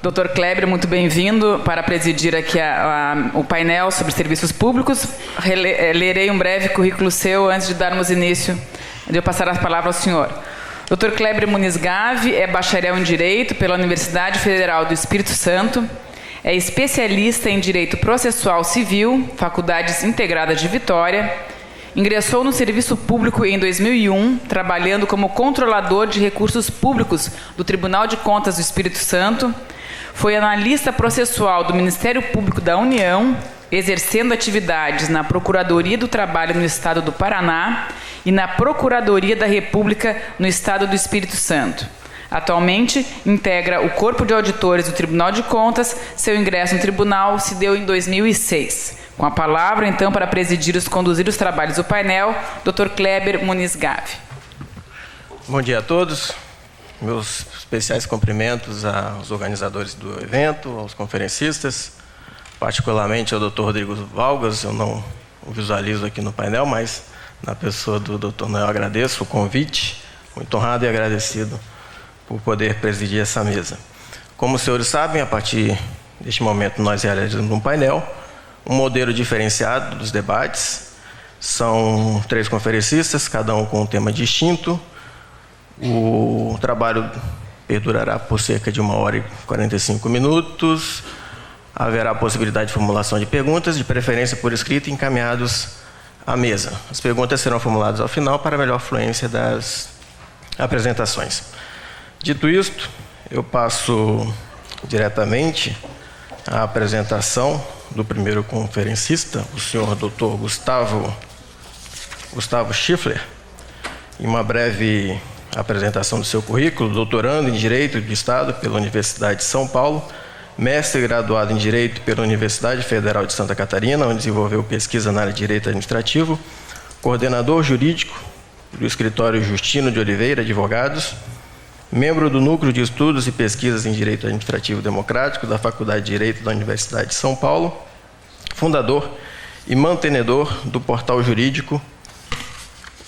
Dr. Kleber, muito bem-vindo para presidir aqui o painel sobre serviços públicos. Lerei um breve currículo seu antes de darmos início, de eu passar a palavra ao senhor. Dr. Kleber Muniz Gave é bacharel em Direito pela Universidade Federal do Espírito Santo, é especialista em Direito Processual Civil, Faculdades Integradas de Vitória, ingressou no serviço público em 2001, trabalhando como controlador de recursos públicos do Tribunal de Contas do Espírito Santo, foi analista processual do Ministério Público da União, exercendo atividades na Procuradoria do Trabalho no Estado do Paraná e na Procuradoria da República no Estado do Espírito Santo. Atualmente, integra o Corpo de Auditores do Tribunal de Contas. Seu ingresso no tribunal se deu em 2006. Com a palavra, então, para presidir e conduzir os trabalhos do painel, Dr. Kleber Muniz Gave. Bom dia a todos. Meus especiais cumprimentos aos organizadores do evento, aos conferencistas, particularmente ao Dr. Rodrigo Valgas. Eu não o visualizo aqui no painel, mas na pessoa do Dr. Noel agradeço o convite, muito honrado e agradecido por poder presidir essa mesa. Como os senhores sabem, a partir deste momento nós realizamos um painel, um modelo diferenciado dos debates. São 3 conferencistas, cada um com um tema distinto. O trabalho perdurará por cerca de 1h45. Haverá a possibilidade de formulação de perguntas, de preferência por escrito, encaminhados à mesa. As perguntas serão formuladas ao final para melhor fluência das apresentações. Dito isto, eu passo diretamente à apresentação do primeiro conferencista, o senhor Dr. Gustavo Schiffler, em uma breve apresentação do seu currículo, doutorando em Direito do Estado pela Universidade de São Paulo, mestre graduado em Direito pela Universidade Federal de Santa Catarina, onde desenvolveu pesquisa na área de Direito Administrativo, coordenador jurídico do Escritório Justino de Oliveira Advogados, membro do Núcleo de Estudos e Pesquisas em Direito Administrativo Democrático da Faculdade de Direito da Universidade de São Paulo, fundador e mantenedor do Portal Jurídico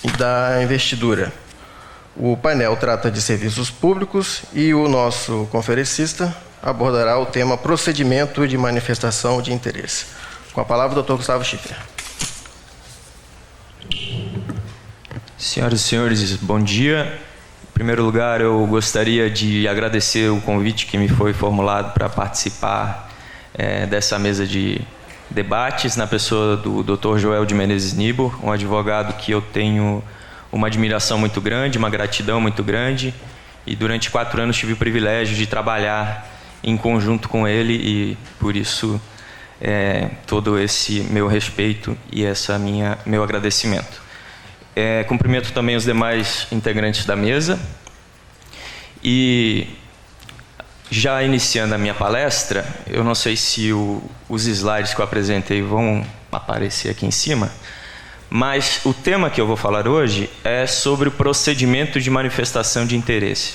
e da Investidura. O painel trata de serviços públicos e o nosso conferencista abordará o tema procedimento de manifestação de interesse. Com a palavra, o Dr. Gustavo Schiffler. Senhoras e senhores, bom dia. Em primeiro lugar, eu gostaria de agradecer o convite que me foi formulado para participar dessa mesa de debates, na pessoa do Dr. Joel de Menezes Nibor, um advogado que eu tenho uma admiração muito grande, uma gratidão muito grande, e durante 4 anos tive o privilégio de trabalhar em conjunto com ele, e por isso todo esse meu respeito e meu agradecimento. Cumprimento também os demais integrantes da mesa, e já iniciando a minha palestra, eu não sei se os slides que eu apresentei vão aparecer aqui em cima, mas o tema que eu vou falar hoje é sobre o procedimento de manifestação de interesse.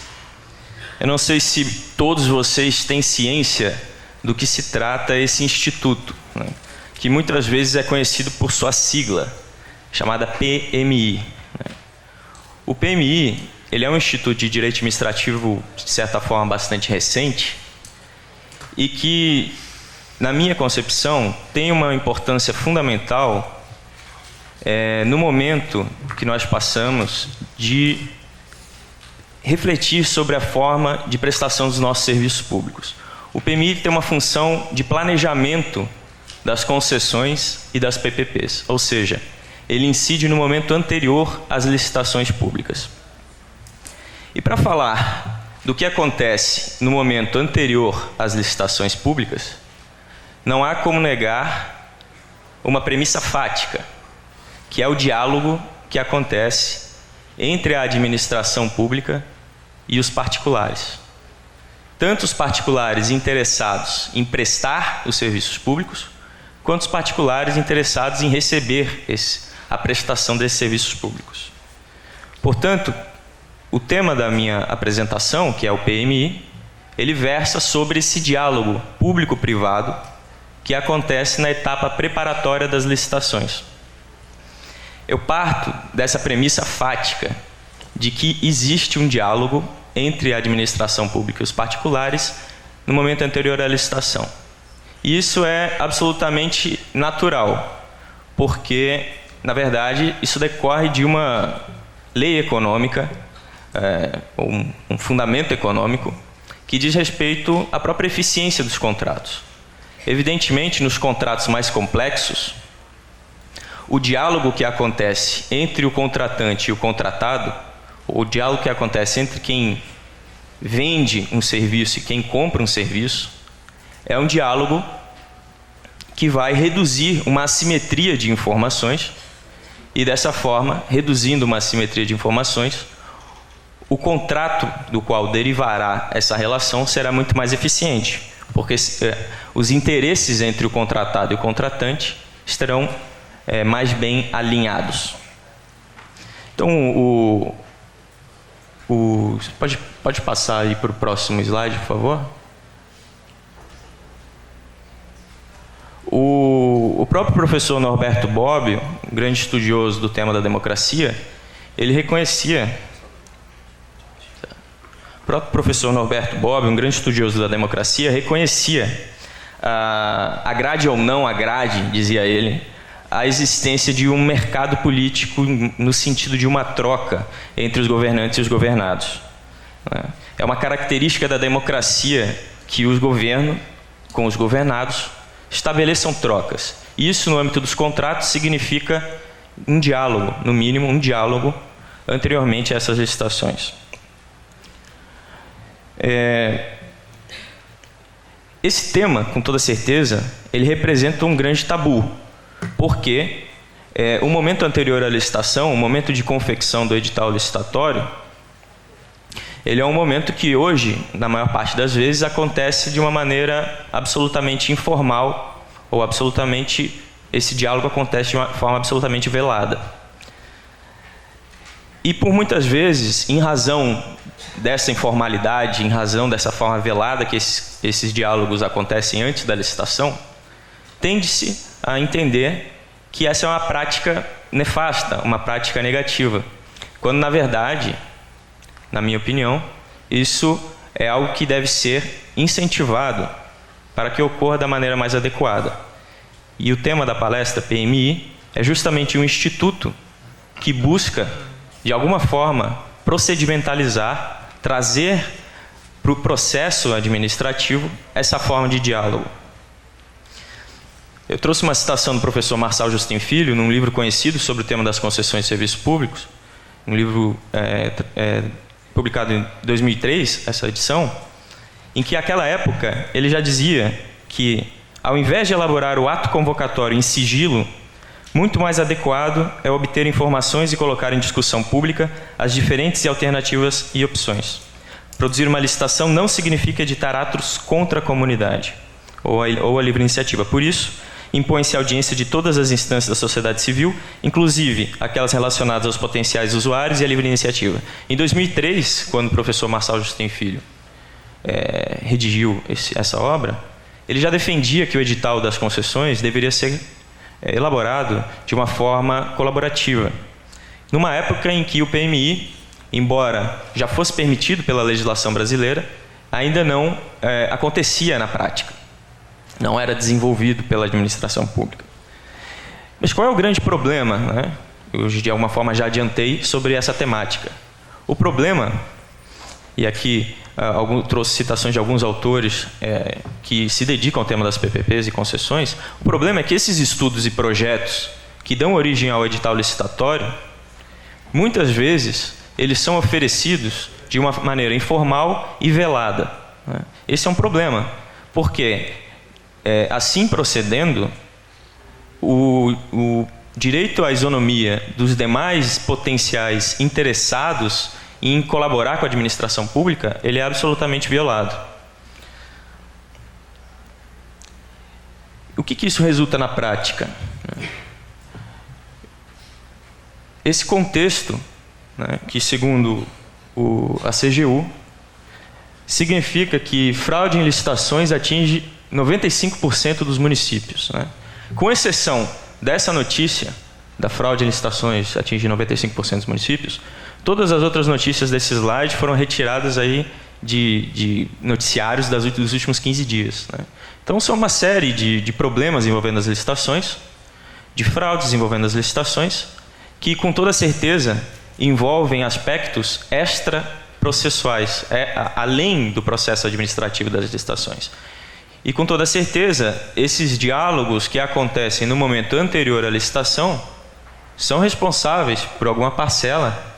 Eu não sei se todos vocês têm ciência do que se trata esse instituto, né, que muitas vezes é conhecido por sua sigla, chamada PMI. O PMI, ele é um instituto de direito administrativo, de certa forma, bastante recente, e que, na minha concepção, tem uma importância fundamental no momento que nós passamos de refletir sobre a forma de prestação dos nossos serviços públicos. O PMI tem uma função de planejamento das concessões e das PPPs, ou seja, ele incide no momento anterior às licitações públicas. E para falar do que acontece no momento anterior às licitações públicas, não há como negar uma premissa fática, que é o diálogo que acontece entre a administração pública e os particulares. Tanto os particulares interessados em prestar os serviços públicos, quanto os particulares interessados em receber a prestação desses serviços públicos. Portanto, o tema da minha apresentação, que é o PMI, ele versa sobre esse diálogo público-privado que acontece na etapa preparatória das licitações. Eu parto dessa premissa fática de que existe um diálogo entre a administração pública e os particulares no momento anterior à licitação. E isso é absolutamente natural, porque, na verdade, isso decorre de uma lei econômica, um fundamento econômico, que diz respeito à própria eficiência dos contratos. Evidentemente, nos contratos mais complexos, o diálogo que acontece entre o contratante e o contratado, o diálogo que acontece entre quem vende um serviço e quem compra um serviço, é um diálogo que vai reduzir uma assimetria de informações e, dessa forma, reduzindo uma assimetria de informações, o contrato do qual derivará essa relação será muito mais eficiente, porque os interesses entre o contratado e o contratante estarão mais bem alinhados. Então, pode passar aí para o próximo slide, por favor? O próprio professor Norberto Bobbio, um grande estudioso do tema da democracia, ele reconhecia... O próprio professor Norberto Bobbio, um grande estudioso da democracia, reconhecia, agrade ou não agrade, dizia ele, a existência de um mercado político no sentido de uma troca entre os governantes e os governados. É uma característica da democracia que os governos, com os governados, estabeleçam trocas. Isso, no âmbito dos contratos, significa um diálogo, no mínimo um diálogo, anteriormente a essas licitações. Esse tema, com toda certeza, ele representa um grande tabu, porque o momento anterior à licitação, o momento de confecção do edital licitatório, ele é um momento que hoje, na maior parte das vezes, acontece de uma maneira absolutamente informal, ou esse diálogo acontece de uma forma absolutamente velada. E por muitas vezes, em razão dessa informalidade, em razão dessa forma velada que esses diálogos acontecem antes da licitação, tende-se a entender que essa é uma prática nefasta, uma prática negativa, quando, na verdade, na minha opinião, isso é algo que deve ser incentivado para que ocorra da maneira mais adequada. E o tema da palestra, PMI, é justamente um instituto que busca, de alguma forma, procedimentalizar, trazer para o processo administrativo essa forma de diálogo. Eu trouxe uma citação do professor Marçal Justin Filho, num livro conhecido sobre o tema das concessões de serviços públicos, um livro publicado em 2003, essa edição, em que, naquela época, ele já dizia que, ao invés de elaborar o ato convocatório em sigilo, muito mais adequado é obter informações e colocar em discussão pública as diferentes alternativas e opções. Produzir uma licitação não significa editar atos contra a comunidade ou a livre iniciativa. Por isso, impõe-se a audiência de todas as instâncias da sociedade civil, inclusive aquelas relacionadas aos potenciais usuários e à livre iniciativa. Em 2003, quando o professor Marçal Justin Filho redigiu essa obra, ele já defendia que o edital das concessões deveria ser elaborado de uma forma colaborativa. Numa época em que o PMI, embora já fosse permitido pela legislação brasileira, ainda não acontecia na prática. Não era desenvolvido pela administração pública. Mas qual é o grande problema, né? Eu, de alguma forma, já adiantei sobre essa temática. O problema, e aqui trouxe citações de alguns autores que se dedicam ao tema das PPPs e concessões, o problema é que esses estudos e projetos que dão origem ao edital licitatório, muitas vezes, eles são oferecidos de uma maneira informal e velada, né? Esse é um problema, porque assim procedendo, o direito à isonomia dos demais potenciais interessados em colaborar com a administração pública, ele é absolutamente violado. O que isso resulta na prática? Esse contexto, né, que segundo a CGU, significa que fraude em licitações atinge 95% dos municípios, né? Com exceção dessa notícia, da fraude em licitações atingir 95% dos municípios, todas as outras notícias desse slide foram retiradas aí de noticiários dos últimos 15 dias. Né? Então, são uma série de problemas envolvendo as licitações, de fraudes envolvendo as licitações, que, com toda certeza, envolvem aspectos extraprocessuais, além do processo administrativo das licitações. E, com toda certeza, esses diálogos que acontecem no momento anterior à licitação são responsáveis por alguma parcela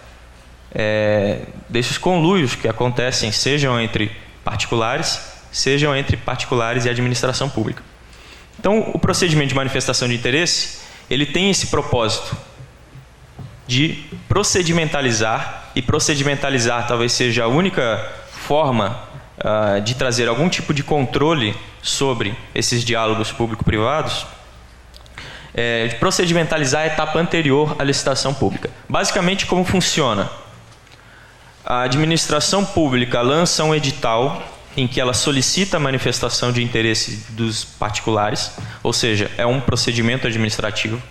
desses conluios que acontecem, sejam entre particulares e administração pública. Então, o procedimento de manifestação de interesse, ele tem esse propósito de procedimentalizar, e procedimentalizar talvez seja a única forma de trazer algum tipo de controle sobre esses diálogos público-privados, de procedimentalizar a etapa anterior à licitação pública. Basicamente, como funciona? A administração pública lança um edital em que ela solicita a manifestação de interesse dos particulares, ou seja, é um procedimento administrativo.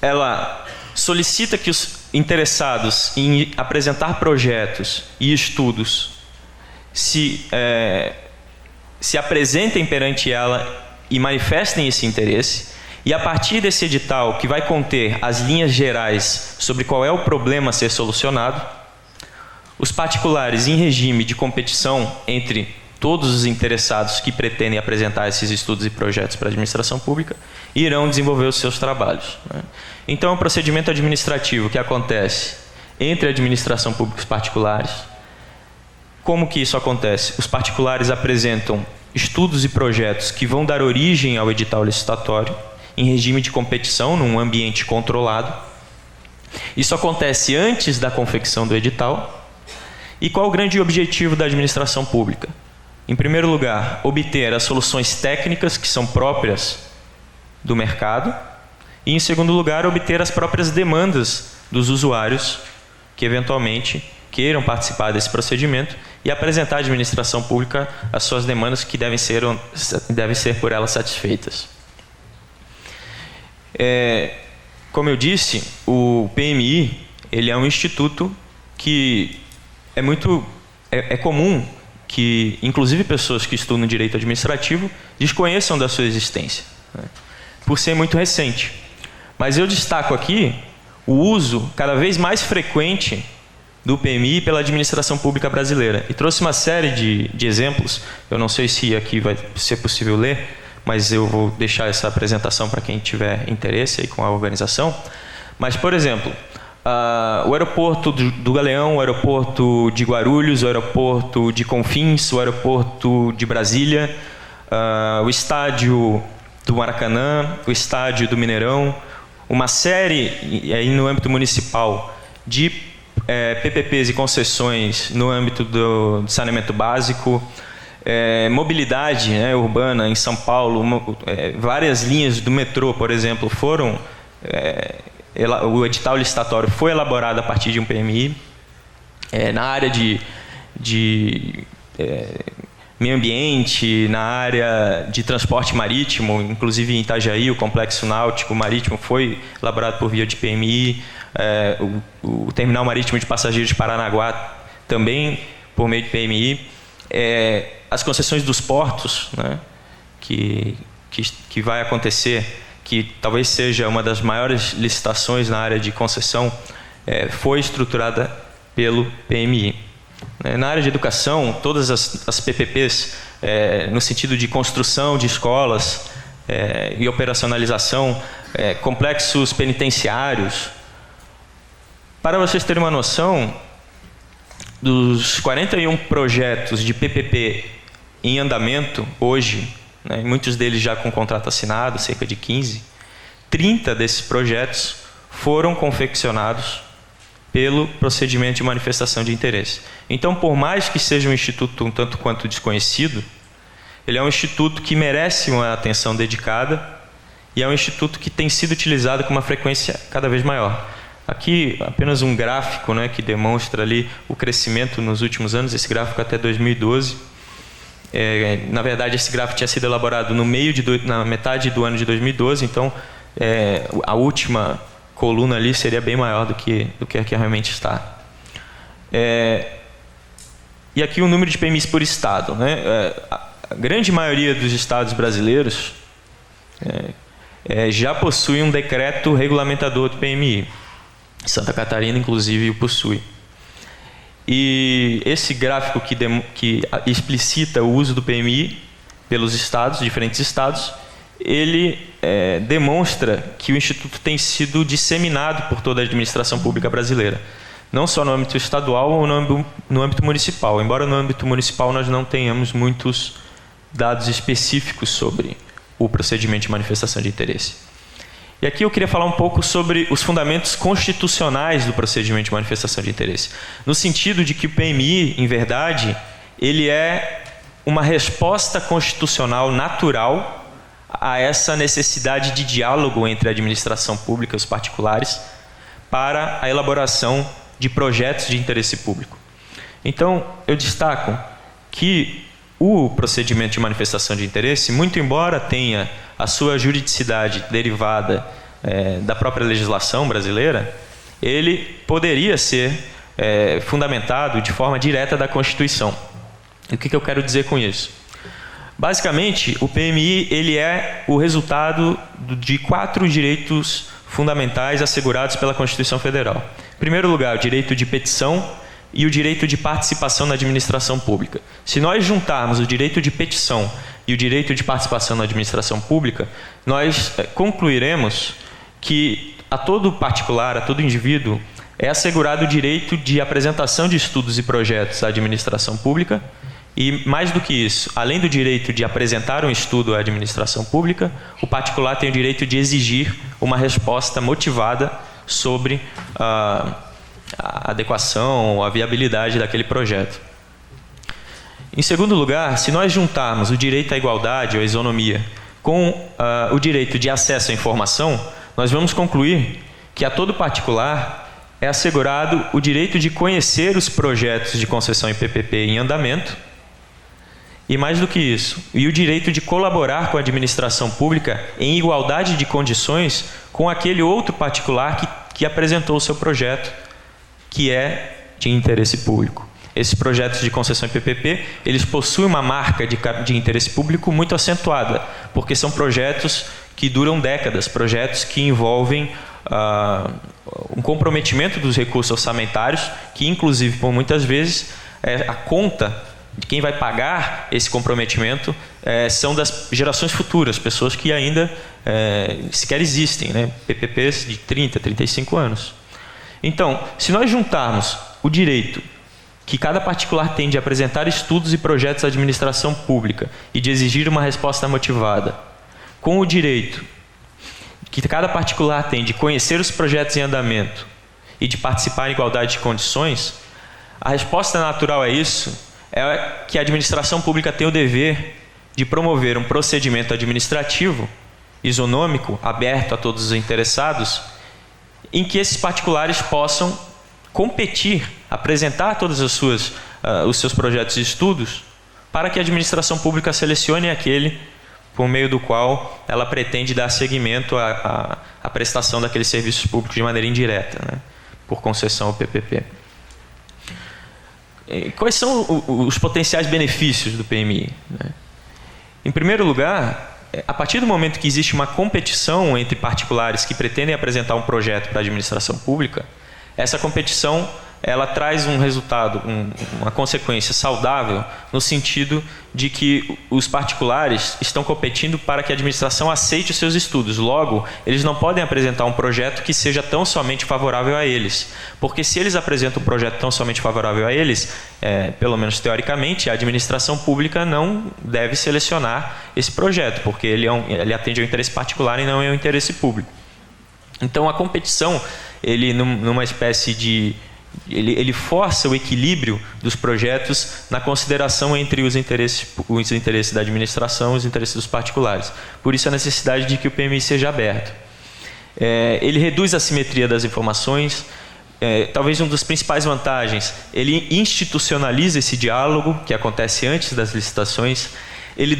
Ela solicita que os interessados em apresentar projetos e estudos se apresentem perante ela e manifestem esse interesse. E a partir desse edital, que vai conter as linhas gerais sobre qual é o problema a ser solucionado, os particulares, em regime de competição entre todos os interessados que pretendem apresentar esses estudos e projetos para a administração pública, irão desenvolver os seus trabalhos. Então, é um procedimento administrativo que acontece entre a administração pública e os particulares. Como que isso acontece? Os particulares apresentam estudos e projetos que vão dar origem ao edital licitatório, em regime de competição, num ambiente controlado. Isso acontece antes da confecção do edital. E qual o grande objetivo da administração pública? Em primeiro lugar, obter as soluções técnicas que são próprias do mercado. E, em segundo lugar, obter as próprias demandas dos usuários que, eventualmente, queiram participar desse procedimento e apresentar à administração pública as suas demandas que devem ser por ela satisfeitas. Como eu disse, o PMI ele é um instituto que é comum que, inclusive, pessoas que estudam direito administrativo desconheçam da sua existência, né? Por ser muito recente. Mas eu destaco aqui o uso cada vez mais frequente do PMI pela administração pública brasileira. E trouxe uma série de exemplos. Eu não sei se aqui vai ser possível ler, mas eu vou deixar essa apresentação para quem tiver interesse aí com a organização. Mas, por exemplo, o aeroporto do Galeão, o aeroporto de Guarulhos, o aeroporto de Confins, o aeroporto de Brasília, o estádio do Maracanã, o estádio do Mineirão, uma série aí no âmbito municipal de PPPs e concessões no âmbito do saneamento básico, mobilidade urbana em São Paulo, várias linhas do metrô, por exemplo, foram... o edital licitatório foi elaborado a partir de um PMI. Na área de meio ambiente, na área de transporte marítimo, inclusive em Itajaí, o complexo náutico marítimo foi elaborado por via de PMI. O terminal marítimo de passageiros de Paranaguá também por meio de PMI. As concessões dos portos, né, que vai acontecer, que talvez seja uma das maiores licitações na área de concessão, foi estruturada pelo PMI. Na área de educação, todas as PPPs, no sentido de construção de escolas e operacionalização, complexos penitenciários. Para vocês terem uma noção, dos 41 projetos de PPP em andamento hoje, né, muitos deles já com contrato assinado, cerca de 15, 30 desses projetos foram confeccionados pelo procedimento de manifestação de interesse. Então, por mais que seja um instituto um tanto quanto desconhecido, ele é um instituto que merece uma atenção dedicada e é um instituto que tem sido utilizado com uma frequência cada vez maior. Aqui, apenas um gráfico, né, que demonstra ali o crescimento nos últimos anos, esse gráfico até 2012. Na verdade, esse gráfico tinha sido elaborado na metade do ano de 2012, então a última coluna ali seria bem maior do que a que realmente está. E aqui o número de PMIs por estado, né? A grande maioria dos estados brasileiros já possui um decreto regulamentador do PMI. Santa Catarina, inclusive, o possui. E esse gráfico que explicita o uso do PMI pelos estados, diferentes estados, ele demonstra que o Instituto tem sido disseminado por toda a administração pública brasileira, não só no âmbito estadual ou no âmbito municipal, embora no âmbito municipal nós não tenhamos muitos dados específicos sobre o procedimento de manifestação de interesse. E aqui eu queria falar um pouco sobre os fundamentos constitucionais do procedimento de manifestação de interesse, no sentido de que o PMI, em verdade, ele é uma resposta constitucional natural a essa necessidade de diálogo entre a administração pública e os particulares para a elaboração de projetos de interesse público. Então, eu destaco que o procedimento de manifestação de interesse, muito embora tenha a sua juridicidade derivada da própria legislação brasileira, ele poderia ser fundamentado de forma direta da Constituição. E o que eu quero dizer com isso? Basicamente, o PMI ele é o resultado de 4 direitos fundamentais assegurados pela Constituição Federal. Em primeiro lugar, o direito de petição e o direito de participação na administração pública. Se nós juntarmos o direito de petição e o direito de participação na administração pública, nós concluiremos que a todo particular, a todo indivíduo, é assegurado o direito de apresentação de estudos e projetos à administração pública e, mais do que isso, além do direito de apresentar um estudo à administração pública, o particular tem o direito de exigir uma resposta motivada sobre a adequação ou a viabilidade daquele projeto. Em segundo lugar, se nós juntarmos o direito à igualdade ou à isonomia com o direito de acesso à informação, nós vamos concluir que a todo particular é assegurado o direito de conhecer os projetos de concessão em PPP em andamento e, mais do que isso, e o direito de colaborar com a administração pública em igualdade de condições com aquele outro particular que apresentou o seu projeto, que é de interesse público. Esses projetos de concessão em PPP, eles possuem uma marca de interesse público muito acentuada, porque são projetos que duram décadas, projetos que envolvem um comprometimento dos recursos orçamentários, que inclusive, por muitas vezes, a conta de quem vai pagar esse comprometimento são das gerações futuras, pessoas que ainda sequer existem, né? PPPs de 30, 35 anos. Então, se nós juntarmos o direito que cada particular tem de apresentar estudos e projetos à administração pública e de exigir uma resposta motivada, com o direito que cada particular tem de conhecer os projetos em andamento e de participar em igualdade de condições, a resposta natural a isso é que a administração pública tem o dever de promover um procedimento administrativo, isonômico, aberto a todos os interessados, em que esses particulares possam competir, apresentar todos os seus projetos e estudos, para que a administração pública selecione aquele por meio do qual ela pretende dar seguimento à prestação daqueles serviços públicos de maneira indireta, né, por concessão ao PPP. Quais são os potenciais benefícios do PMI? Né? Em primeiro lugar, a partir do momento que existe uma competição entre particulares que pretendem apresentar um projeto para a administração pública, essa competição ela traz um resultado, uma consequência saudável, no sentido de que os particulares estão competindo para que a administração aceite os seus estudos. Logo, eles não podem apresentar um projeto que seja tão somente favorável a eles. Porque se eles apresentam um projeto tão somente favorável a eles, pelo menos teoricamente, a administração pública não deve selecionar esse projeto, porque ele atende ao interesse particular e não ao interesse público. Então, a competição, ele numa espécie de... Ele força o equilíbrio dos projetos na consideração entre os interesses da administração e os interesses dos particulares. Por isso a necessidade de que o PMI seja aberto. Ele reduz a assimetria das informações. Talvez uma das principais vantagens, ele institucionaliza esse diálogo que acontece antes das licitações. Ele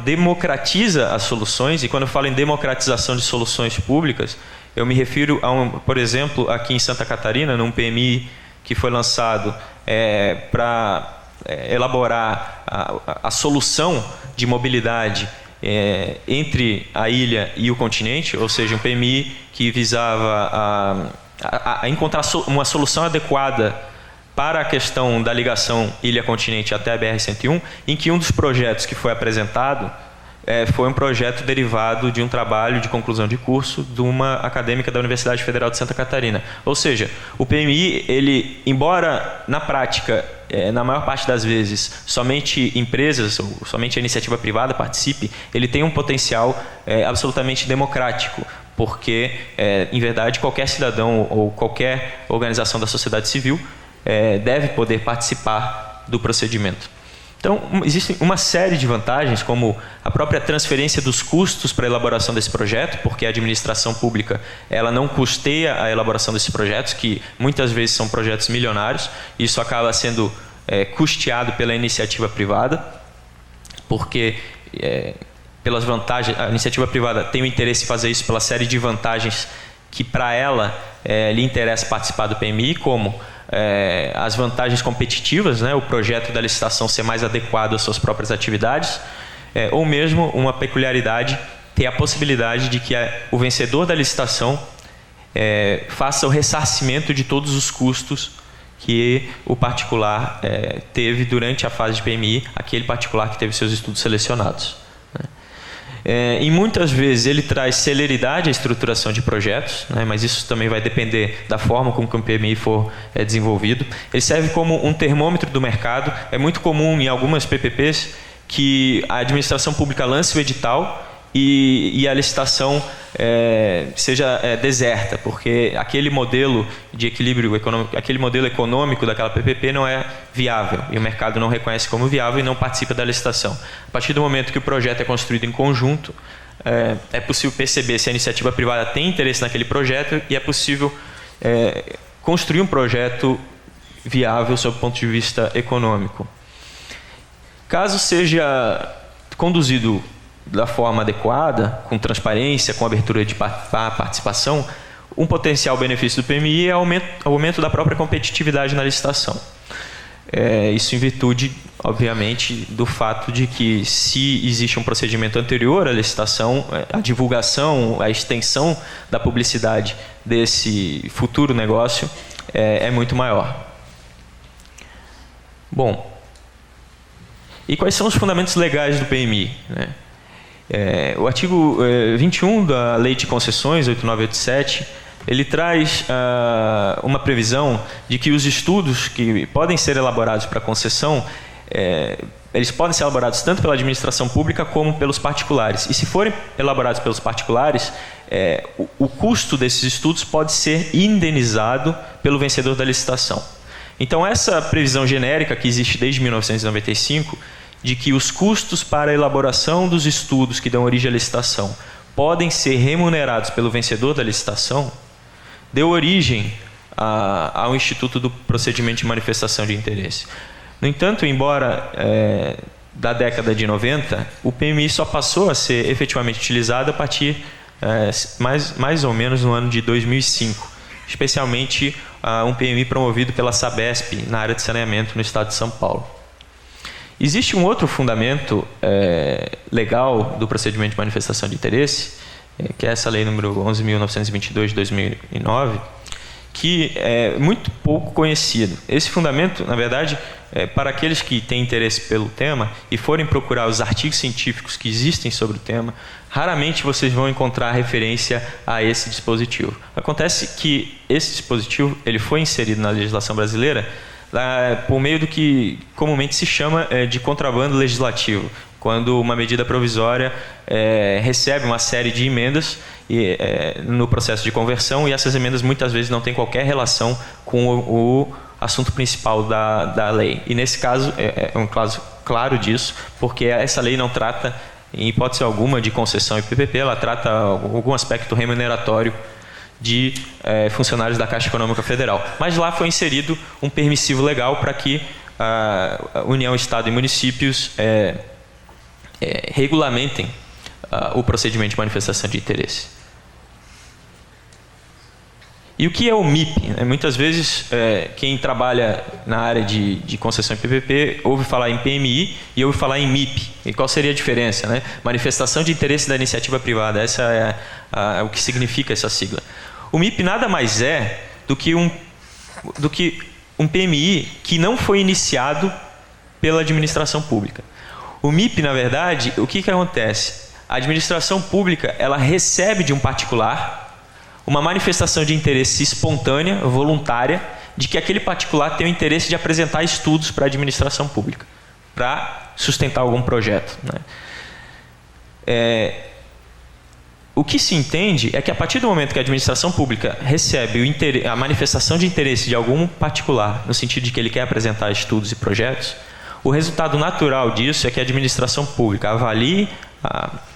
democratiza as soluções, e quando eu falo em democratização de soluções públicas, eu me refiro a por exemplo, aqui em Santa Catarina, num PMI que foi lançado para elaborar a solução de mobilidade entre a ilha e o continente, ou seja, um PMI que visava a encontrar uma solução adequada para a questão da ligação ilha-continente até a BR-101, em que um dos projetos que foi apresentado foi um projeto derivado de um trabalho de conclusão de curso de uma acadêmica da Universidade Federal de Santa Catarina. Ou seja, o PMI, ele, embora na prática, na maior parte das vezes, somente empresas ou somente a iniciativa privada participe, ele tem um potencial absolutamente democrático, porque, em verdade, qualquer cidadão ou qualquer organização da sociedade civil deve poder participar do procedimento. Então, existe uma série de vantagens, como a própria transferência dos custos para a elaboração desse projeto, porque a administração pública ela não custeia a elaboração desses projetos, que muitas vezes são projetos milionários. Isso acaba sendo custeado pela iniciativa privada, porque pelas vantagens, a iniciativa privada tem o interesse em fazer isso pela série de vantagens que para ela lhe interessa participar do PMI, como as vantagens competitivas, né, o projeto da licitação ser mais adequado às suas próprias atividades, ou mesmo uma peculiaridade, ter a possibilidade de que o vencedor da licitação faça o ressarcimento de todos os custos que o particular teve durante a fase de PMI, aquele particular que teve seus estudos selecionados. E muitas vezes ele traz celeridade à estruturação de projetos, né, mas isso também vai depender da forma como o PMI for desenvolvido. Ele serve como um termômetro do mercado. É muito comum em algumas PPPs que a administração pública lance o edital e a licitação seja deserta, porque aquele modelo de equilíbrio econômico, aquele modelo econômico daquela PPP não é viável e o mercado não reconhece como viável e não participa da licitação. A partir do momento que o projeto é construído em conjunto, é possível perceber se a iniciativa privada tem interesse naquele projeto e é possível construir um projeto viável sob o ponto de vista econômico. Caso seja conduzido da forma adequada, com transparência, com abertura de participação, um potencial benefício do PMI é o aumento da própria competitividade na licitação. Isso em virtude, obviamente, do fato de que, se existe um procedimento anterior à licitação, a divulgação, a extensão da publicidade desse futuro negócio é muito maior. Bom, e quais são os fundamentos legais do PMI, né? O artigo 21 da Lei de Concessões, 8987, ele traz uma previsão de que os estudos que podem ser elaborados para concessão, eles podem ser elaborados tanto pela administração pública como pelos particulares. E se forem elaborados pelos particulares, o custo desses estudos pode ser indenizado pelo vencedor da licitação. Então, essa previsão genérica que existe desde 1995, de que os custos para a elaboração dos estudos que dão origem à licitação podem ser remunerados pelo vencedor da licitação, deu origem ao Instituto do Procedimento de Manifestação de Interesse. No entanto, embora da década de 90, o PMI só passou a ser efetivamente utilizado a partir mais ou menos no ano de 2005, especialmente um PMI promovido pela Sabesp na área de saneamento no estado de São Paulo. Existe um outro fundamento legal do procedimento de manifestação de interesse, que é essa lei número 11.922 de 2009, que é muito pouco conhecido. Esse fundamento, na verdade, para aqueles que têm interesse pelo tema e forem procurar os artigos científicos que existem sobre o tema, raramente vocês vão encontrar referência a esse dispositivo. Acontece que esse dispositivo ele foi inserido na legislação brasileira por meio do que comumente se chama de contrabando legislativo, quando uma medida provisória recebe uma série de emendas no processo de conversão, e essas emendas muitas vezes não têm qualquer relação com o assunto principal da lei. E nesse caso é um caso claro disso, porque essa lei não trata, em hipótese alguma, de concessão e PPP, ela trata algum aspecto remuneratório de funcionários da Caixa Econômica Federal. Mas lá foi inserido um permissivo legal para que a União, Estado e municípios regulamentem o procedimento de manifestação de interesse. E o que é o MIP? Muitas vezes, quem trabalha na área de concessão em PPP ouve falar em PMI e ouve falar em MIP. E qual seria a diferença? Né? Manifestação de interesse da iniciativa privada. Essa é o que significa essa sigla. O MIP nada mais é do que um PMI que não foi iniciado pela administração pública. O MIP, na verdade, o que acontece? A administração pública ela recebe de um particular uma manifestação de interesse espontânea, voluntária, de que aquele particular tem o interesse de apresentar estudos para a administração pública, para sustentar algum projeto. Né? O que se entende é que a partir do momento que a administração pública recebe a manifestação de interesse de algum particular, no sentido de que ele quer apresentar estudos e projetos, o resultado natural disso é que a administração pública avalie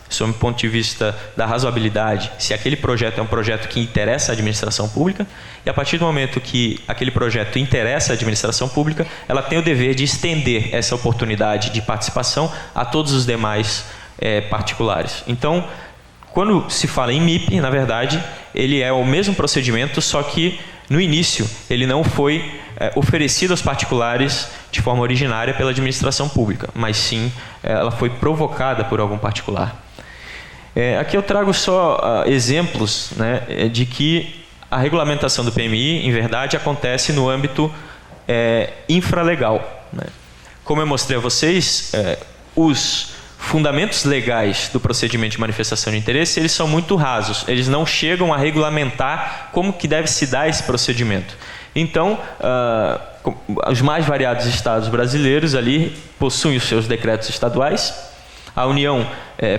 sob o ponto de vista da razoabilidade, se aquele projeto é um projeto que interessa à administração pública, e a partir do momento que aquele projeto interessa à administração pública, ela tem o dever de estender essa oportunidade de participação a todos os demais particulares. Então, quando se fala em MIP, na verdade, ele é o mesmo procedimento, só que no início ele não foi oferecido aos particulares de forma originária pela administração pública, mas sim ela foi provocada por algum particular. Aqui eu trago só exemplos, né, de que a regulamentação do PMI, em verdade, acontece no âmbito infralegal. Né? Como eu mostrei a vocês, os fundamentos legais do procedimento de manifestação de interesse, eles são muito rasos, eles não chegam a regulamentar como que deve se dar esse procedimento. Então, os mais variados estados brasileiros ali possuem os seus decretos estaduais. A União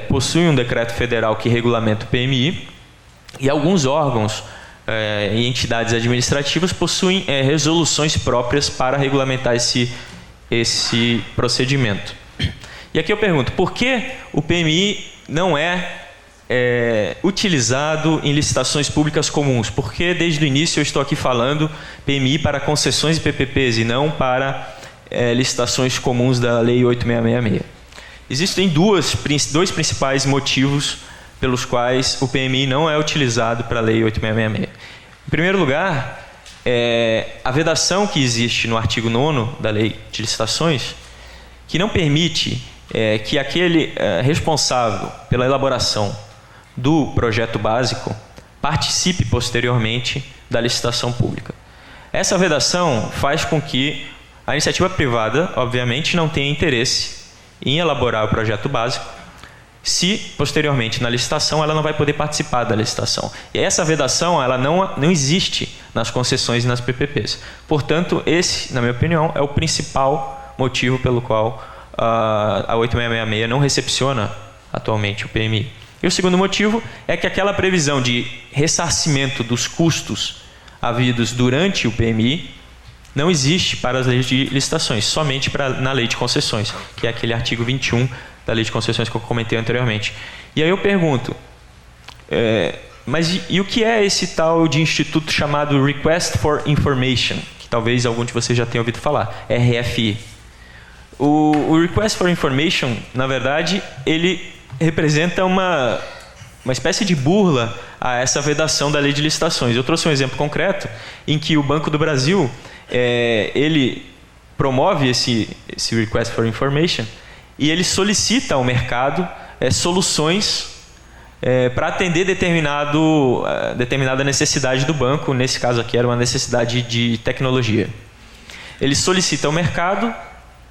possui um decreto federal que regulamenta o PMI e alguns órgãos e entidades administrativas possuem resoluções próprias para regulamentar esse procedimento. E aqui eu pergunto, por que o PMI não é utilizado em licitações públicas comuns? Por que desde o início eu estou aqui falando PMI para concessões e PPPs e não para licitações comuns da Lei 8666? Existem dois principais motivos pelos quais o PMI não é utilizado para a Lei 8666. Em primeiro lugar, a vedação que existe no artigo 9º da Lei de Licitações, que não permite que aquele responsável pela elaboração do projeto básico participe posteriormente da licitação pública. Essa vedação faz com que a iniciativa privada, obviamente, não tenha interesse em elaborar o projeto básico, se posteriormente na licitação ela não vai poder participar da licitação. E essa vedação ela não existe nas concessões e nas PPPs. Portanto, esse, na minha opinião, é o principal motivo pelo qual a 8666 não recepciona atualmente o PMI. E o segundo motivo é que aquela previsão de ressarcimento dos custos havidos durante o PMI não existe para as leis de licitações, somente na lei de concessões, que é aquele artigo 21 da lei de concessões que eu comentei anteriormente. E aí eu pergunto, mas e o que é esse tal de instituto chamado Request for Information, que talvez algum de vocês já tenha ouvido falar, RFI? O Request for Information, na verdade, ele representa uma espécie de burla a essa vedação da lei de licitações. Eu trouxe um exemplo concreto em que o Banco do Brasil ele promove esse Request for Information e ele solicita ao mercado soluções para atender determinada necessidade do banco. Nesse caso aqui era uma necessidade de tecnologia. Ele solicita ao mercado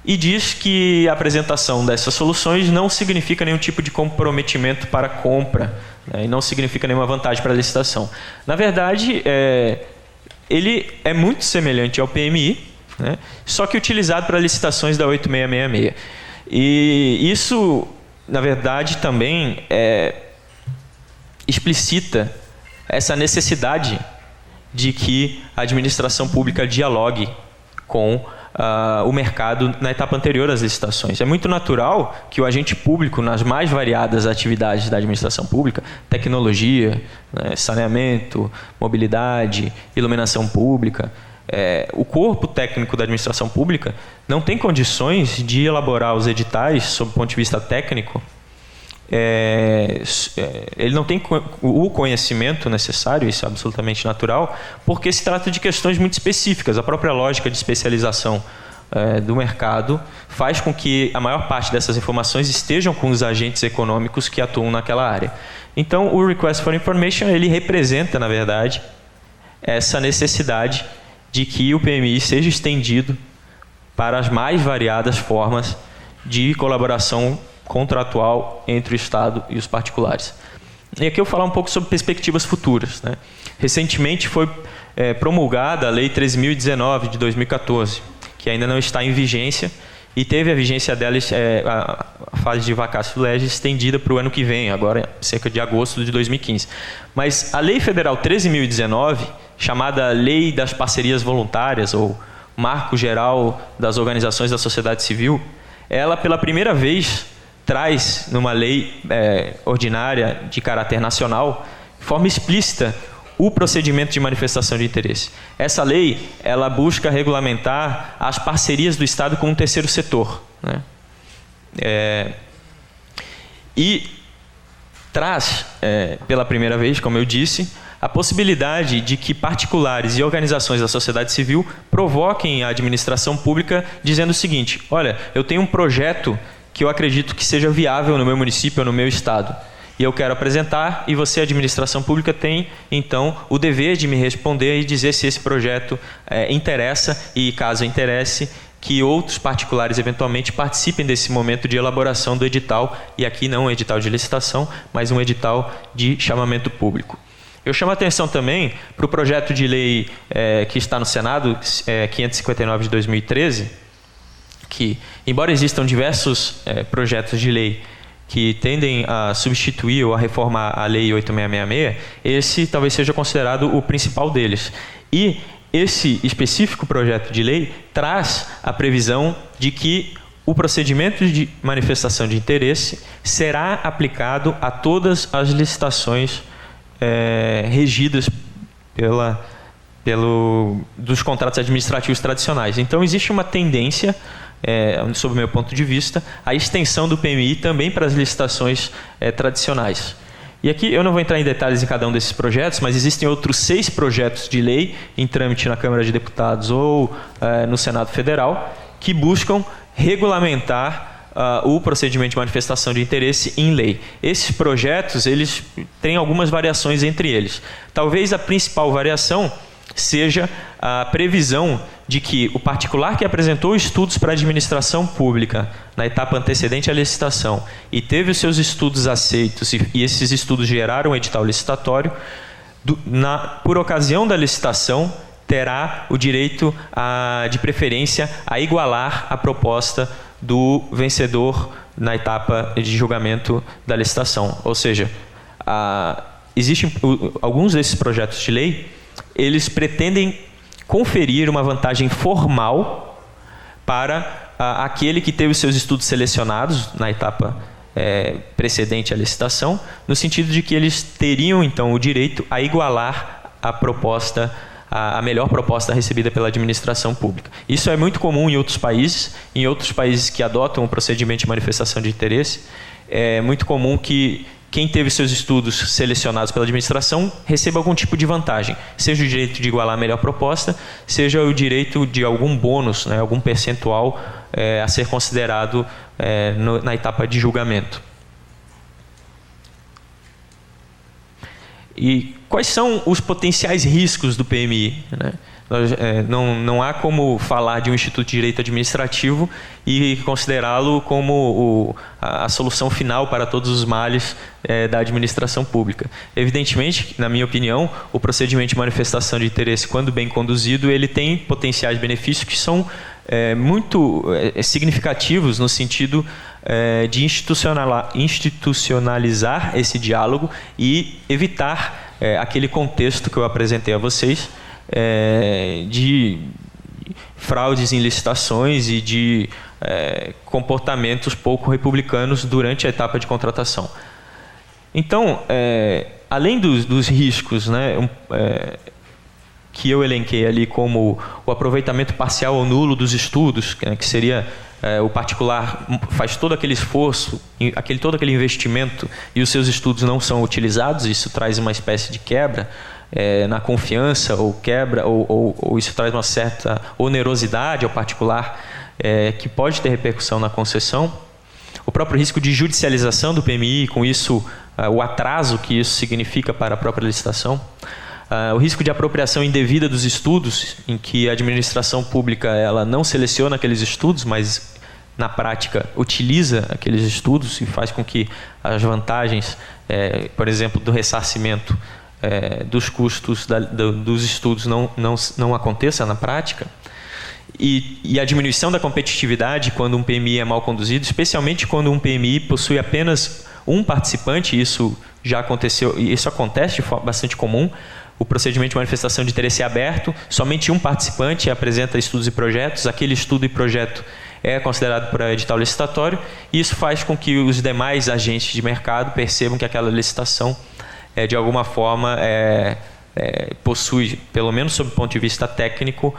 e diz que a apresentação dessas soluções não significa nenhum tipo de comprometimento para a compra, né, e não significa nenhuma vantagem para a licitação. Na verdade, ele é muito semelhante ao PMI, né, só que utilizado para licitações da 8666. E isso, na verdade, também explicita essa necessidade de que a administração pública dialogue com o mercado na etapa anterior às licitações. É muito natural que o agente público, nas mais variadas atividades da administração pública, tecnologia, né, saneamento, mobilidade, iluminação pública, o corpo técnico da administração pública não tem condições de elaborar os editais, sob o ponto de vista técnico, ele não tem o conhecimento necessário, isso é absolutamente natural, porque se trata de questões muito específicas. A própria lógica de especialização do mercado faz com que a maior parte dessas informações estejam com os agentes econômicos que atuam naquela área. Então, o Request for Information, ele representa, na verdade, essa necessidade de que o PMI seja estendido para as mais variadas formas de colaboração contratual entre o Estado e os particulares. E aqui eu vou falar um pouco sobre perspectivas futuras, né? Recentemente foi promulgada a Lei 13.019 de 2014, que ainda não está em vigência, e teve a vigência dela, a fase de vacatio legis, estendida para o ano que vem, agora cerca de agosto de 2015. Mas a Lei Federal 13.019, chamada Lei das Parcerias Voluntárias, ou Marco Geral das Organizações da Sociedade Civil, ela pela primeira vez traz numa lei ordinária de caráter nacional, de forma explícita, o procedimento de manifestação de interesse. Essa lei, ela busca regulamentar as parcerias do Estado com o terceiro setor, né? E traz, pela primeira vez, como eu disse, a possibilidade de que particulares e organizações da sociedade civil provoquem a administração pública dizendo o seguinte: olha, eu tenho um projeto que eu acredito que seja viável no meu município ou no meu estado, e eu quero apresentar, e você, administração pública, tem, então, o dever de me responder e dizer se esse projeto interessa, e caso interesse, que outros particulares, eventualmente, participem desse momento de elaboração do edital, e aqui não um edital de licitação, mas um edital de chamamento público. Eu chamo a atenção também para o projeto de lei que está no Senado, 559 de 2013, que, embora existam diversos projetos de lei que tendem a substituir ou a reformar a Lei 8666, esse talvez seja considerado o principal deles. E esse específico projeto de lei traz a previsão de que o procedimento de manifestação de interesse será aplicado a todas as licitações regidas dos contratos administrativos tradicionais. Então, existe uma tendência, sob o meu ponto de vista, a extensão do PMI também para as licitações tradicionais. E aqui eu não vou entrar em detalhes em cada um desses projetos, mas existem outros 6 projetos de lei em trâmite na Câmara de Deputados ou no Senado Federal que buscam regulamentar o procedimento de manifestação de interesse em lei. Esses projetos, eles têm algumas variações entre eles. Talvez a principal variação seja a previsão de que o particular que apresentou estudos para a administração pública na etapa antecedente à licitação e teve os seus estudos aceitos e esses estudos geraram um edital licitatório, por ocasião da licitação, terá o direito, de preferência, a igualar a proposta do vencedor na etapa de julgamento da licitação. Ou seja, existem alguns desses projetos de lei, eles pretendem conferir uma vantagem formal para aquele que teve os seus estudos selecionados na etapa precedente à licitação, no sentido de que eles teriam, então, o direito a igualar a melhor proposta recebida pela administração pública. Isso é muito comum em outros países que adotam o procedimento de manifestação de interesse. É muito comum que quem teve seus estudos selecionados pela administração receba algum tipo de vantagem, seja o direito de igualar a melhor proposta, seja o direito de algum bônus, né, algum percentual a ser considerado na etapa de julgamento. E quais são os potenciais riscos do PMI, né? Não há como falar de um Instituto de Direito Administrativo e considerá-lo como a solução final para todos os males da administração pública. Evidentemente, na minha opinião, o procedimento de manifestação de interesse, quando bem conduzido, ele tem potenciais benefícios que são muito significativos no sentido de institucionalizar esse diálogo e evitar aquele contexto que eu apresentei a vocês, de fraudes em licitações e de comportamentos pouco republicanos durante a etapa de contratação. Então, além dos riscos, né, que eu elenquei ali, como o aproveitamento parcial ou nulo dos estudos, que seria o particular faz todo aquele esforço, todo aquele investimento e os seus estudos não são utilizados, isso traz uma espécie de quebra na confiança, ou quebra, ou isso traz uma certa onerosidade ao particular que pode ter repercussão na concessão. O próprio risco de judicialização do PMI, com isso o atraso que isso significa para a própria licitação. O risco de apropriação indevida dos estudos, em que a administração pública ela não seleciona aqueles estudos, mas na prática utiliza aqueles estudos e faz com que as vantagens, por exemplo, do ressarcimento dos custos dos estudos não aconteça na prática. E a diminuição da competitividade quando um PMI é mal conduzido, especialmente quando um PMI possui apenas um participante, isso já aconteceu, e isso acontece de forma bastante comum. O procedimento de manifestação de interesse é aberto, somente um participante apresenta estudos e projetos, aquele estudo e projeto é considerado por edital licitatório, e isso faz com que os demais agentes de mercado percebam que aquela licitação, de alguma forma, possui, pelo menos sob o ponto de vista técnico,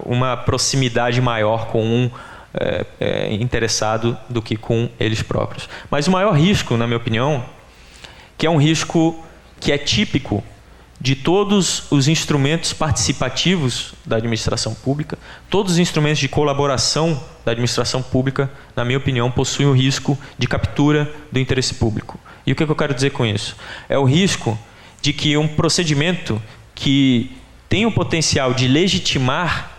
uma proximidade maior com um interessado do que com eles próprios. Mas o maior risco, na minha opinião, que é um risco que é típico de todos os instrumentos participativos da administração pública, todos os instrumentos de colaboração da administração pública, na minha opinião, possuem o risco de captura do interesse público. E o que eu quero dizer com isso? É o risco de que um procedimento que tem o potencial de legitimar,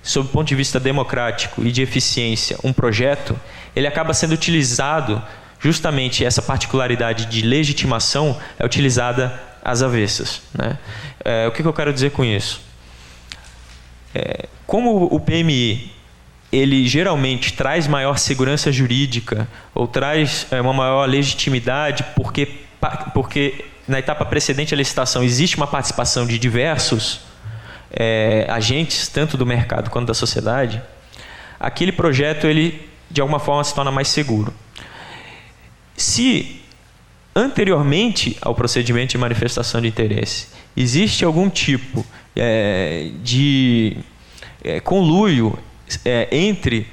sob o ponto de vista democrático e de eficiência, um projeto, ele acaba sendo utilizado, justamente essa particularidade de legitimação é utilizada às avessas, né? O que eu quero dizer com isso? Como o PMI ele geralmente traz maior segurança jurídica ou traz uma maior legitimidade porque na etapa precedente à licitação existe uma participação de diversos agentes, tanto do mercado quanto da sociedade, aquele projeto ele de alguma forma se torna mais seguro. Se anteriormente ao procedimento de manifestação de interesse existe algum tipo de conluio entre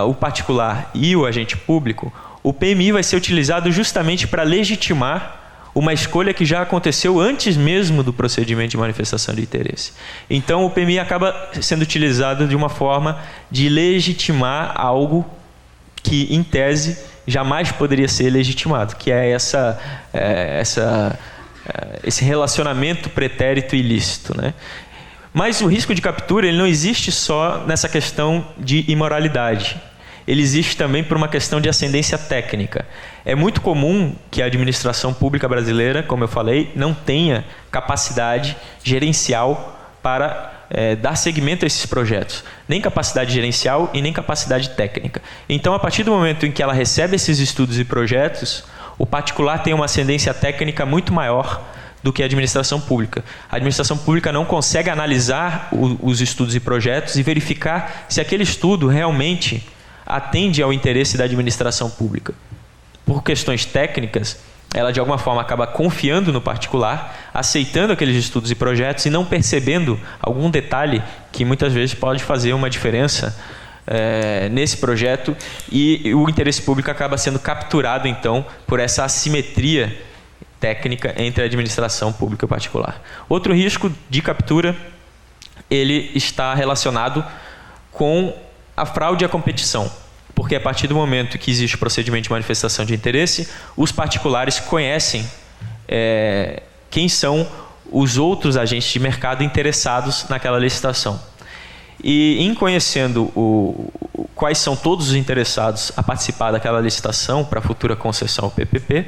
o particular e o agente público, o PMI vai ser utilizado justamente para legitimar uma escolha que já aconteceu antes mesmo do procedimento de manifestação de interesse. Então, o PMI acaba sendo utilizado de uma forma de legitimar algo que, em tese, jamais poderia ser legitimado, que é esse relacionamento pretérito ilícito, né? Mas o risco de captura ele não existe só nessa questão de imoralidade. Ele existe também por uma questão de ascendência técnica. É muito comum que a administração pública brasileira, como eu falei, não tenha capacidade gerencial para dar seguimento a esses projetos. Nem capacidade gerencial e nem capacidade técnica. Então, a partir do momento em que ela recebe esses estudos e projetos, o particular tem uma ascendência técnica muito maior do que a administração pública. A administração pública não consegue analisar os estudos e projetos e verificar se aquele estudo realmente atende ao interesse da administração pública. Por questões técnicas, ela de alguma forma acaba confiando no particular, aceitando aqueles estudos e projetos e não percebendo algum detalhe que muitas vezes pode fazer uma diferença nesse projeto, e o interesse público acaba sendo capturado então por essa assimetria técnica entre a administração pública e o particular. Outro risco de captura ele está relacionado com a fraude à competição. Porque a partir do momento que existe o procedimento de manifestação de interesse, os particulares conhecem quem são os outros agentes de mercado interessados naquela licitação. E em conhecendo quais são todos os interessados a participar daquela licitação para a futura concessão ao PPP,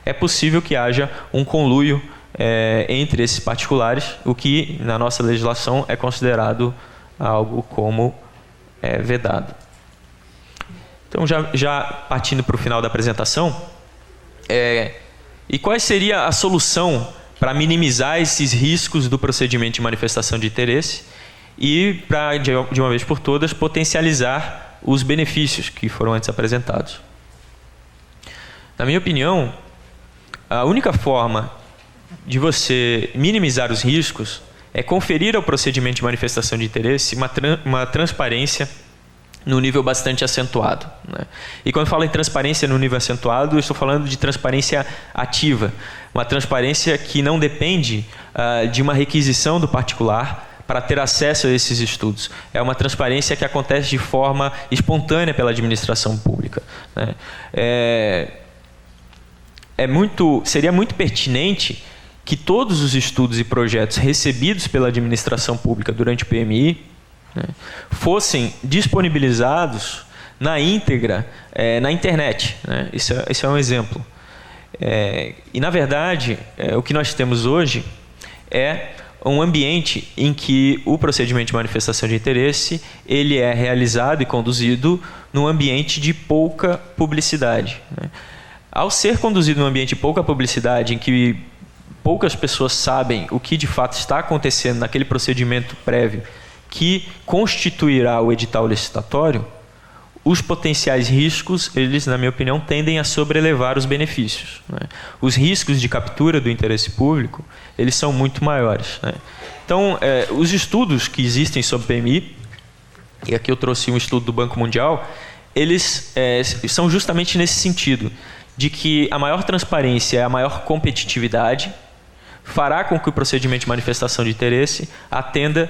é possível que haja um conluio entre esses particulares, o que na nossa legislação é considerado algo como vedado. Então, já partindo para o final da apresentação, e qual seria a solução para minimizar esses riscos do procedimento de manifestação de interesse e para, de uma vez por todas, potencializar os benefícios que foram antes apresentados? Na minha opinião, a única forma de você minimizar os riscos é conferir ao procedimento de manifestação de interesse uma transparência num nível bastante acentuado, né? E quando eu falo em transparência no nível acentuado, eu estou falando de transparência ativa, uma transparência que não depende de uma requisição do particular para ter acesso a esses estudos. É uma transparência que acontece de forma espontânea pela administração pública, né? Seria muito pertinente que todos os estudos e projetos recebidos pela administração pública durante o PMI, né, fossem disponibilizados na íntegra na internet, né? Esse é um exemplo. E, na verdade, o que nós temos hoje é um ambiente em que o procedimento de manifestação de interesse ele é realizado e conduzido num ambiente de pouca publicidade, né? Ao ser conduzido num ambiente de pouca publicidade, em que poucas pessoas sabem o que de fato está acontecendo naquele procedimento prévio que constituirá o edital licitatório, os potenciais riscos, eles, na minha opinião, tendem a sobrelevar os benefícios, né? Os riscos de captura do interesse público, eles são muito maiores, né? Então, os estudos que existem sobre PMI, e aqui eu trouxe um estudo do Banco Mundial, eles são justamente nesse sentido, de que a maior transparência e a maior competitividade fará com que o procedimento de manifestação de interesse atenda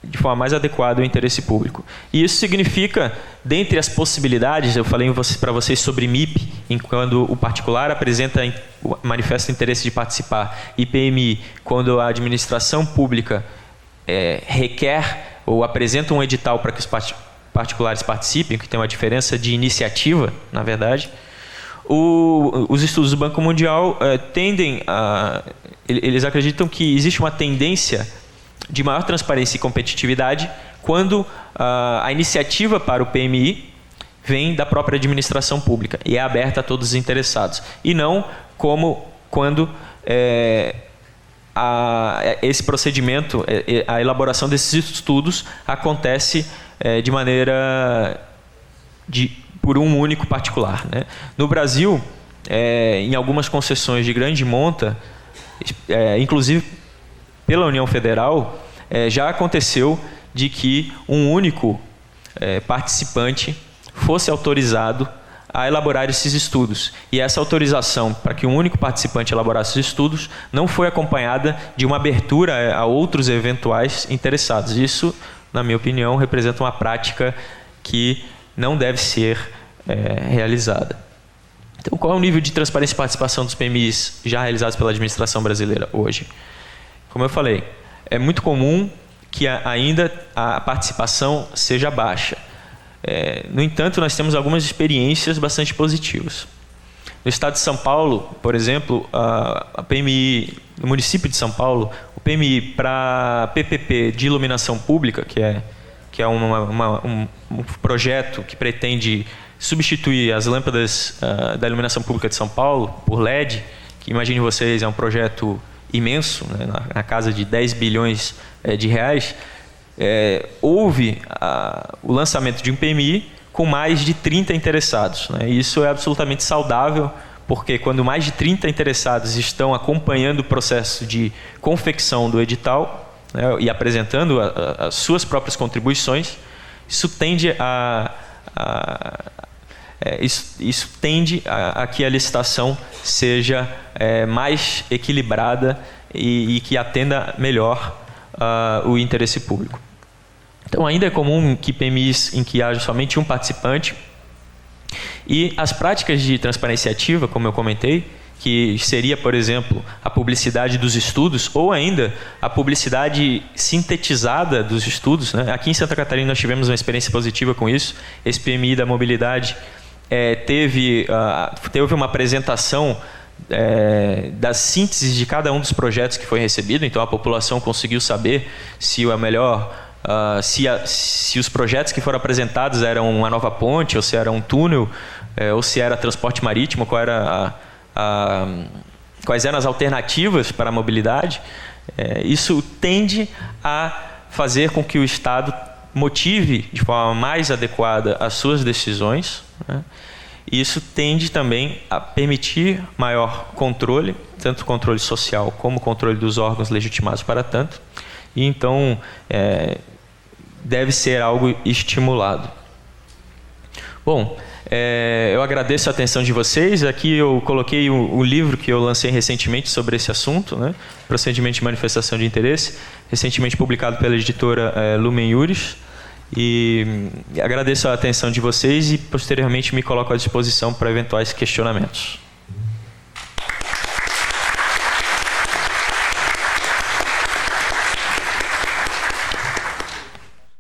de forma mais adequada ao interesse público. E isso significa, dentre as possibilidades, eu falei para vocês sobre MIP, quando o particular manifesta interesse de participar, e PMI, quando a administração pública requer ou apresenta um edital para que os particulares participem, que tem uma diferença de iniciativa, na verdade. Os estudos do Banco Mundial eles acreditam que existe uma tendência de maior transparência e competitividade quando a iniciativa para o PMI vem da própria administração pública e é aberta a todos os interessados, e não como quando esse procedimento, a elaboração desses estudos acontece de maneira por um único particular, né? No Brasil, em algumas concessões de grande monta, inclusive pela União Federal, já aconteceu de que um único participante fosse autorizado a elaborar esses estudos. E essa autorização para que um único participante elaborasse os estudos não foi acompanhada de uma abertura a outros eventuais interessados. Isso, na minha opinião, representa uma prática que não deve ser realizada. Então, qual é o nível de transparência e participação dos PMIs já realizados pela administração brasileira hoje? Como eu falei, é muito comum que ainda a participação seja baixa. No entanto, nós temos algumas experiências bastante positivas. No estado de São Paulo, por exemplo, a PMI, no município de São Paulo, o PMI para PPP de iluminação pública, que é um projeto que pretende substituir as lâmpadas da iluminação pública de São Paulo por LED, que, imagine vocês, é um projeto imenso, né, na casa de 10 bilhões de reais. Houve o lançamento de um PMI com mais de 30 interessados, né? Isso é absolutamente saudável, porque quando mais de 30 interessados estão acompanhando o processo de confecção do edital, né, e apresentando as suas próprias contribuições, isso tende a que a licitação seja mais equilibrada e que atenda melhor o interesse público. Então, ainda é comum que PMIs em que haja somente um participante, e as práticas de transparência ativa, como eu comentei, que seria, por exemplo, a publicidade dos estudos, ou ainda a publicidade sintetizada dos estudos, né? Aqui em Santa Catarina nós tivemos uma experiência positiva com isso. Esse PMI da mobilidade teve uma apresentação das sínteses de cada um dos projetos que foi recebido, então a população conseguiu saber se o melhor, se os projetos que foram apresentados eram uma nova ponte, ou se era um túnel, ou se era transporte marítimo, quais eram as alternativas para a mobilidade. Isso tende a fazer com que o Estado motive de forma mais adequada as suas decisões, né? E isso tende também a permitir maior controle, tanto controle social como controle dos órgãos legitimados para tanto. E então, deve ser algo estimulado. Bom, eu agradeço a atenção de vocês. Aqui eu coloquei o livro que eu lancei recentemente sobre esse assunto, né? Procedimento de manifestação de interesse, recentemente publicado pela editora Lumen Iuris. E agradeço a atenção de vocês e posteriormente me coloco à disposição para eventuais questionamentos.